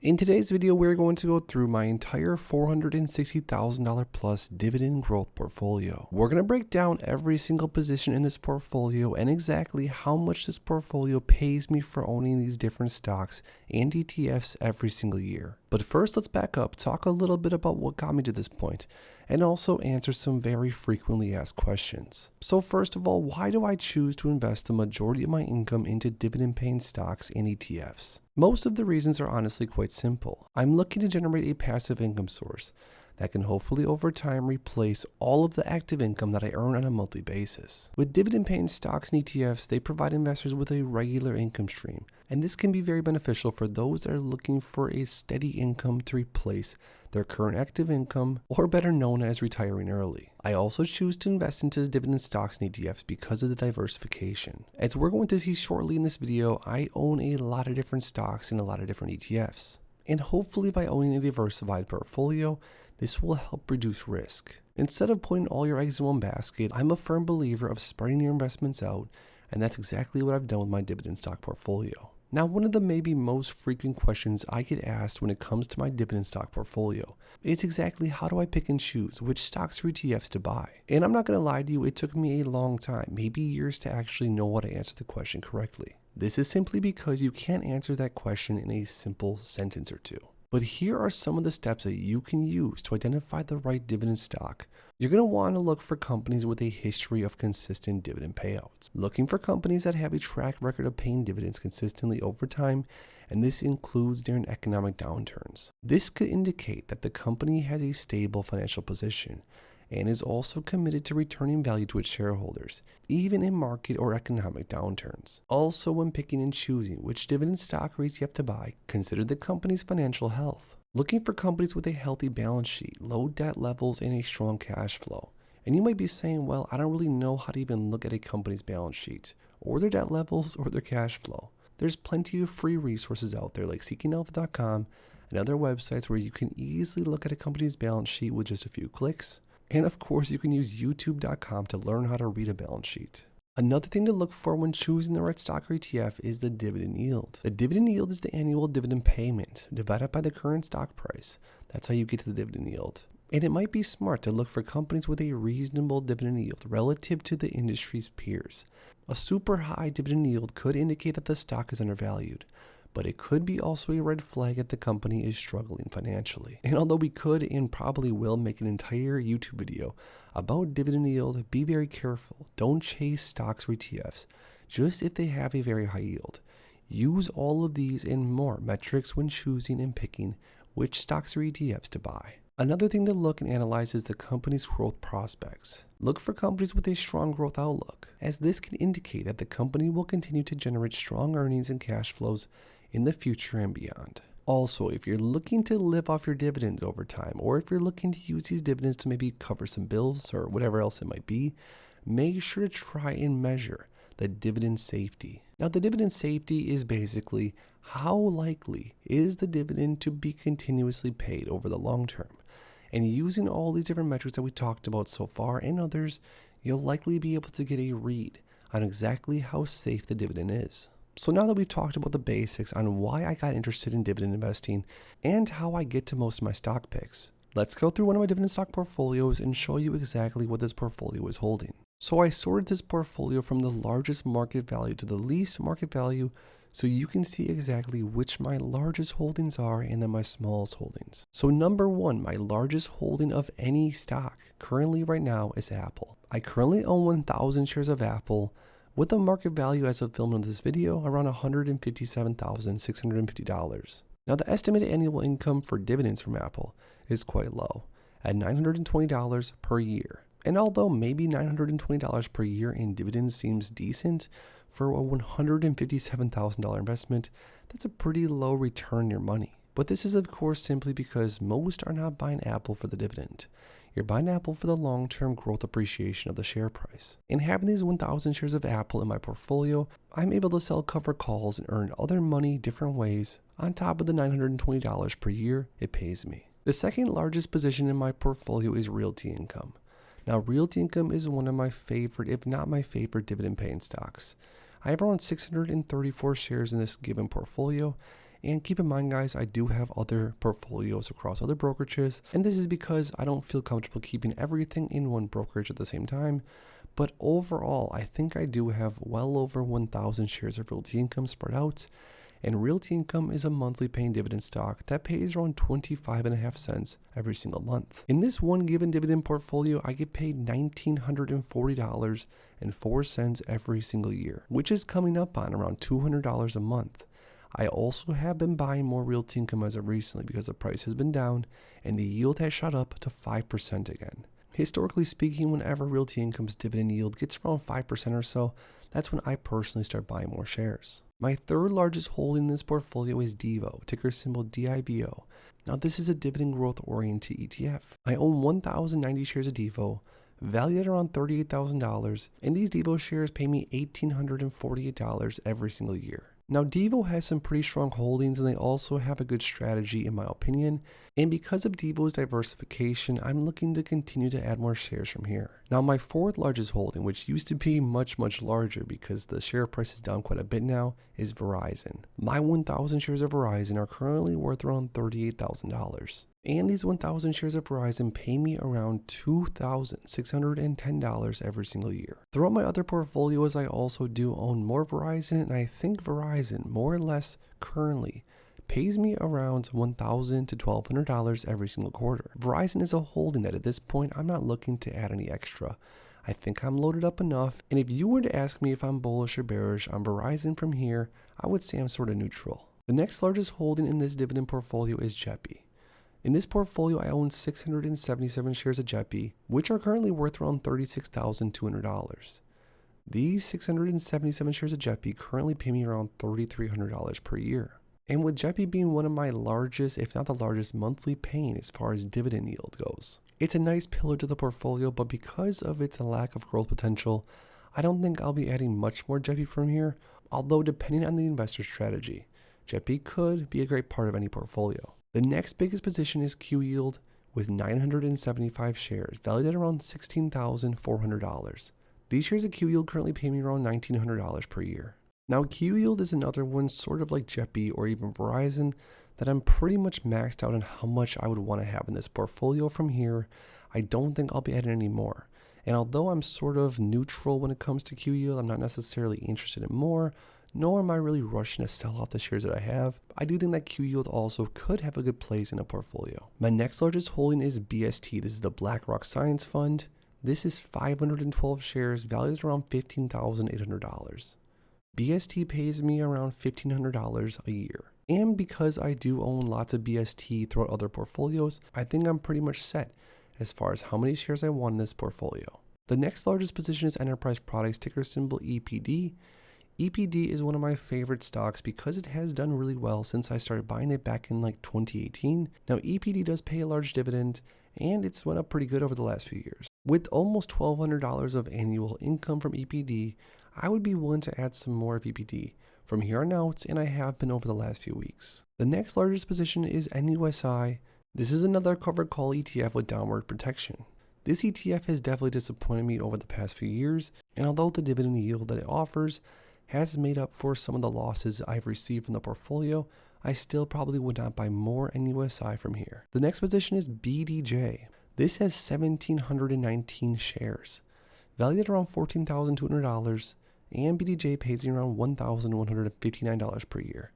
In today's video, we're going to go through my entire $460,000 plus dividend growth portfolio. We're going to break down every single position in this portfolio and exactly how much this portfolio pays me for owning these different stocks and ETFs every single year. But first, let's back up, talk a little bit about what got me to this point, and also answer some very frequently asked questions. So first of all, why do I choose to invest the majority of my income into dividend-paying stocks and ETFs? Most of the reasons are honestly quite simple. I'm looking to generate a passive income source that can hopefully over time replace all of the active income that I earn on a monthly basis. With dividend-paying stocks and ETFs, they provide investors with a regular income stream, and this can be very beneficial for those that are looking for a steady income to replace their current active income, or better known as retiring early. I also choose to invest into dividend stocks and ETFs because of the diversification. As we're going to see shortly in this video, I own a lot of different stocks and a lot of different ETFs. And hopefully by owning a diversified portfolio, this will help reduce risk. Instead of putting all your eggs in one basket, I'm a firm believer of spreading your investments out, and that's exactly what I've done with my dividend stock portfolio. Now, one of the maybe most frequent questions I get asked when it comes to my dividend stock portfolio is exactly how do I pick and choose which stocks or ETFs to buy? And I'm not going to lie to you, it took me a long time, maybe years, to actually know how to answer the question correctly. This is simply because you can't answer that question in a simple sentence or two. But here are some of the steps that you can use to identify the right dividend stock. You're going to want to look for companies with a history of consistent dividend payouts. Looking for companies that have a track record of paying dividends consistently over time, and this includes during economic downturns. This could indicate that the company has a stable financial position and is also committed to returning value to its shareholders, even in market or economic downturns. Also, when picking and choosing which dividend stock or ETF to buy, consider the company's financial health. Looking for companies with a healthy balance sheet, low debt levels, and a strong cash flow. And you might be saying, well, I don't really know how to even look at a company's balance sheet, or their debt levels, or their cash flow. There's plenty of free resources out there like seekingalpha.com and other websites where you can easily look at a company's balance sheet with just a few clicks. And of course, you can use youtube.com to learn how to read a balance sheet. Another thing to look for when choosing the right stock or ETF is the dividend yield. The dividend yield is the annual dividend payment divided by the current stock price. That's how you get to the dividend yield. And it might be smart to look for companies with a reasonable dividend yield relative to the industry's peers. A super high dividend yield could indicate that the stock is undervalued, but it could be also a red flag if the company is struggling financially. And although we could and probably will make an entire YouTube video about dividend yield, be very careful. Don't chase stocks or ETFs just if they have a very high yield. Use all of these and more metrics when choosing and picking which stocks or ETFs to buy. Another thing to look and analyze is the company's growth prospects. Look for companies with a strong growth outlook, as this can indicate that the company will continue to generate strong earnings and cash flows in the future and beyond. Also, if you're looking to live off your dividends over time, or if you're looking to use these dividends to maybe cover some bills or whatever else it might be, make sure to try and measure the dividend safety. Now, the dividend safety is basically how likely is the dividend to be continuously paid over the long term. And using all these different metrics that we talked about so far and others, you'll likely be able to get a read on exactly how safe the dividend is. So now that we've talked about the basics on why I got interested in dividend investing and how I get to most of my stock picks, let's go through one of my dividend stock portfolios and show you exactly what this portfolio is holding. So I sorted this portfolio from the largest market value to the least market value so you can see exactly which my largest holdings are and then my smallest holdings. So number one, my largest holding of any stock currently right now is Apple. I currently own 1,000 shares of Apple with a market value as of filming this video around $157,650. Now, the estimated annual income for dividends from Apple is quite low at $920 per year. And although maybe $920 per year in dividends seems decent, for a $157,000 investment, that's a pretty low return on your money. But this is of course simply because most are not buying Apple for the dividend. You're buying Apple for the long-term growth appreciation of the share price. And having these 1,000 shares of Apple in my portfolio, I'm able to sell cover calls and earn other money different ways on top of the $920 per year it pays me. The second largest position in my portfolio is realty income. Now, realty income is one of my favorite, if not my favorite, dividend paying stocks. I have around 634 shares in this given portfolio, And keep in mind, guys, I do have other portfolios across other brokerages, and this is because I don't feel comfortable keeping everything in one brokerage at the same time. But overall, I think I do have well over 1,000 shares of Realty Income spread out, and Realty Income is a monthly paying dividend stock that pays around 25.5 cents every single month. In this one given dividend portfolio, I get paid $1,940.04 every single year, which is coming up on around $200 a month. I also have been buying more Realty Income as of recently because the price has been down and the yield has shot up to 5% again. Historically speaking, whenever Realty Income's dividend yield gets around 5% or so, that's when I personally start buying more shares. My third largest holding in this portfolio is Divo, ticker symbol DIVO. Now this is a dividend growth oriented ETF. I own 1,090 shares of Divo, valued at around $38,000, and these Divo shares pay me $1,848 every single year. Now Divo has some pretty strong holdings, and they also have a good strategy in my opinion, and because of Divo's diversification, I'm looking to continue to add more shares from here. Now my fourth largest holding, which used to be much larger because the share price is down quite a bit now, is Verizon. My 1,000 shares of Verizon are currently worth around $38,000. And these 1,000 shares of Verizon pay me around $2,610 every single year. Throughout my other portfolios, I also do own more Verizon, and I think Verizon, more or less currently, pays me around $1,000 to $1,200 every single quarter. Verizon is a holding that at this point, I'm not looking to add any extra. I think I'm loaded up enough, and if you were to ask me if I'm bullish or bearish on Verizon from here, I would say I'm sort of neutral. The next largest holding in this dividend portfolio is JEPI. In this portfolio, I own 677 shares of JEPI, which are currently worth around $36,200. These 677 shares of JEPI currently pay me around $3,300 per year. And with JEPI being one of my largest, if not the largest, monthly paying as far as dividend yield goes, it's a nice pillar to the portfolio, but because of its lack of growth potential, I don't think I'll be adding much more JEPI from here, although depending on the investor strategy, JEPI could be a great part of any portfolio. The next biggest position is QYield with 975 shares, valued at around $16,400. These shares of QYield currently pay me around $1,900 per year. Now QYield is another one sort of like JEPI or even Verizon that I'm pretty much maxed out on how much I would want to have in this portfolio from here. I don't think I'll be adding any more. And although I'm sort of neutral when it comes to QYield, I'm not necessarily interested in more, nor am I really rushing to sell off the shares that I have. I do think that QYield also could have a good place in a portfolio. My next largest holding is BST. This is the BlackRock Science Fund. This is 512 shares valued at around $15,800. BST pays me around $1,500 a year. And because I do own lots of BST throughout other portfolios, I think I'm pretty much set as far as how many shares I want in this portfolio. The next largest position is Enterprise Products, ticker symbol EPD. EPD is one of my favorite stocks because it has done really well since I started buying it back in like 2018. Now EPD does pay a large dividend and it's went up pretty good over the last few years. With almost $1,200 of annual income from EPD, I would be willing to add some more of EPD from here on out, and I have been over the last few weeks. The next largest position is NUSI. This is another covered call ETF with downward protection. This ETF has definitely disappointed me over the past few years, and although the dividend yield that it offers has made up for some of the losses I've received from the portfolio, I still probably would not buy more NUSI from here. The next position is BDJ. This has 1,719 shares, valued at around $14,200, and BDJ pays me around $1,159 per year.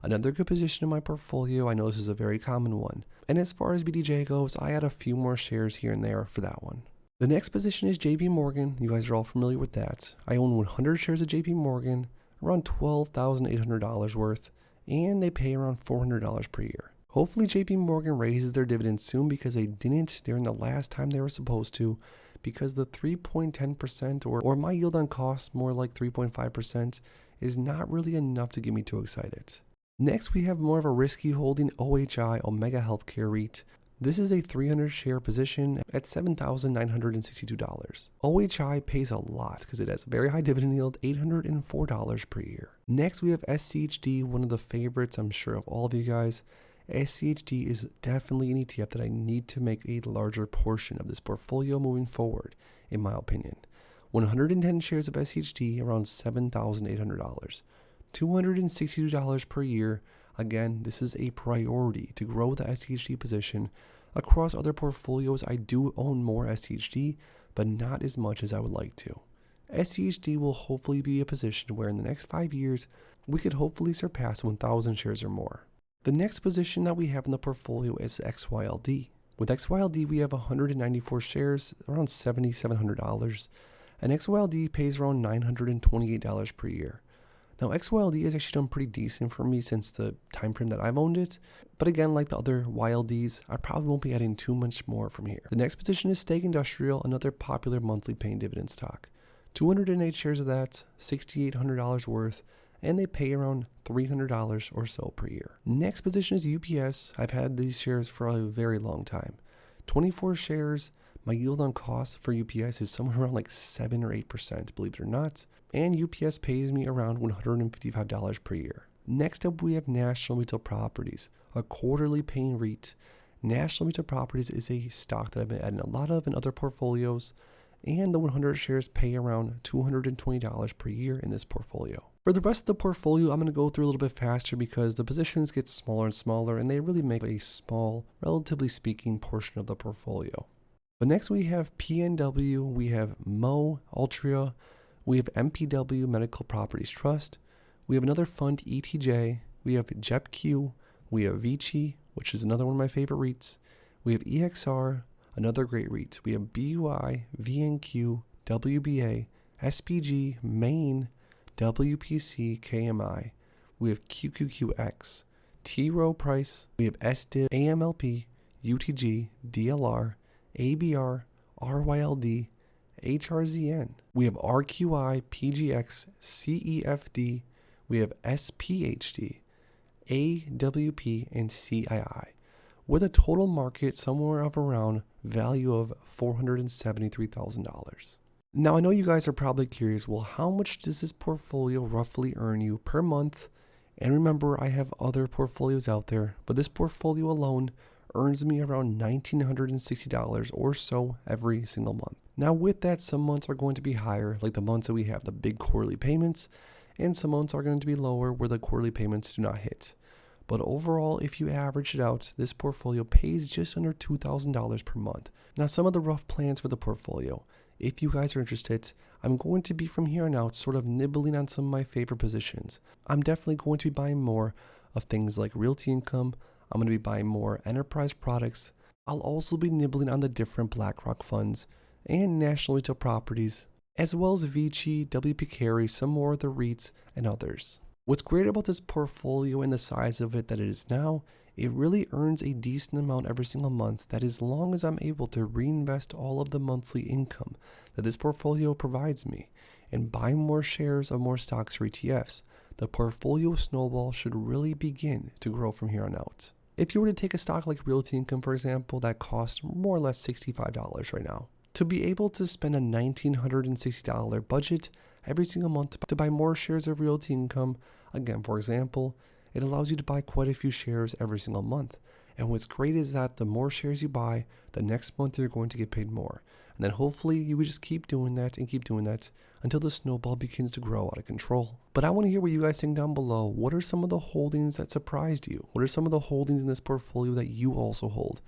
Another good position in my portfolio, I know this is a very common one, and as far as BDJ goes, I add a few more shares here and there for that one. The next position is JP Morgan. You guys are all familiar with that. I own 100 shares of JP Morgan, around $12,800 worth, and they pay around $400 per year. Hopefully JP Morgan raises their dividends soon because they didn't during the last time they were supposed to, because the 3.10% or my yield on cost, more like 3.5%, is not really enough to get me too excited. Next, we have more of a risky holding, OHI, Omega Healthcare REIT. This is a 300 share position at $7,962. OHI pays a lot because it has a very high dividend yield, $804 per year. Next, we have SCHD, one of the favorites, I'm sure, of all of you guys. SCHD is definitely an ETF that I need to make a larger portion of this portfolio moving forward, in my opinion. 110 shares of SCHD, around $7,800. $262 per year. Again, this is a priority to grow the SCHD position. Across other portfolios, I do own more SCHD, but not as much as I would like to. SCHD will hopefully be a position where in the next 5 years, we could hopefully surpass 1,000 shares or more. The next position that we have in the portfolio is XYLD. With XYLD, we have 194 shares, around $7,700, and XYLD pays around $928 per year. Now, XYLD has actually done pretty decent for me since the time frame that I've owned it, but again, like the other YLDs, I probably won't be adding too much more from here. The next position is Stake Industrial, another popular monthly paying dividend stock. 208 shares of that, $6,800 worth, and they pay around $300 or so per year. Next position is UPS. I've had these shares for a very long time. 24 shares. My yield on cost for UPS is somewhere around like 7 or 8%, believe it or not. And UPS pays me around $155 per year. Next up, we have National Retail Properties, a quarterly paying REIT. National Retail Properties is a stock that I've been adding a lot of in other portfolios, and the 100 shares pay around $220 per year in this portfolio. For the rest of the portfolio, I'm going to go through a little bit faster because the positions get smaller and smaller, and they really make a small, relatively speaking, portion of the portfolio. But next we have PNW, we have Mo, Altria, we have MPW, Medical Properties Trust, we have another fund, ETJ, we have JEPQ, we have Vici, which is another one of my favorite REITs, we have EXR, another great REIT, we have BUI, VNQ, WBA, SPG, Maine, WPC, KMI, we have QQQX, T. Rowe Price, we have SDIV, AMLP, UTG, DLR, ABR, RYLD, HRZN. We have RQI, PGX, CEFD, we have SPHD, AWP, and CII, with a total market somewhere of around value of $473,000. Now, I know you guys are probably curious, well, how much does this portfolio roughly earn you per month? And remember, I have other portfolios out there, but this portfolio alone earns me around $1,960 or so every single month. Now, with that, some months are going to be higher, like the months that we have the big quarterly payments, and some months are going to be lower where the quarterly payments do not hit. But overall, if you average it out, this portfolio pays just under $2,000 per month. Now, some of the rough plans for the portfolio. If you guys are interested, I'm going to be from here on out sort of nibbling on some of my favorite positions. I'm definitely going to be buying more of things like realty income. I'm going to be buying more enterprise products. I'll also be nibbling on the different BlackRock funds and National Retail Properties, as well as Vici, WP Carey, some more of the REITs, and others. What's great about this portfolio and the size of it that it is now, it really earns a decent amount every single month that as long as I'm able to reinvest all of the monthly income that this portfolio provides me and buy more shares of more stocks or ETFs, the portfolio snowball should really begin to grow from here on out. If you were to take a stock like Realty Income, for example, that costs more or less $65 right now, to be able to spend a $1,960 budget every single month to buy more shares of Realty Income, again, for example, it allows you to buy quite a few shares every single month. And what's great is that the more shares you buy, the next month you're going to get paid more. And then hopefully you would just keep doing that and keep doing that until the snowball begins to grow out of control. But I want to hear what you guys think down below. What are some of the holdings that surprised you? What are some of the holdings in this portfolio that you also hold?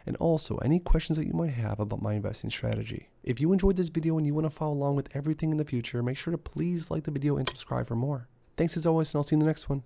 And also, any questions that you might have about my investing strategy. If you enjoyed this video and you want to follow along with everything in the future, make sure to please like the video and subscribe for more. Thanks as always, and I'll see you in the next one.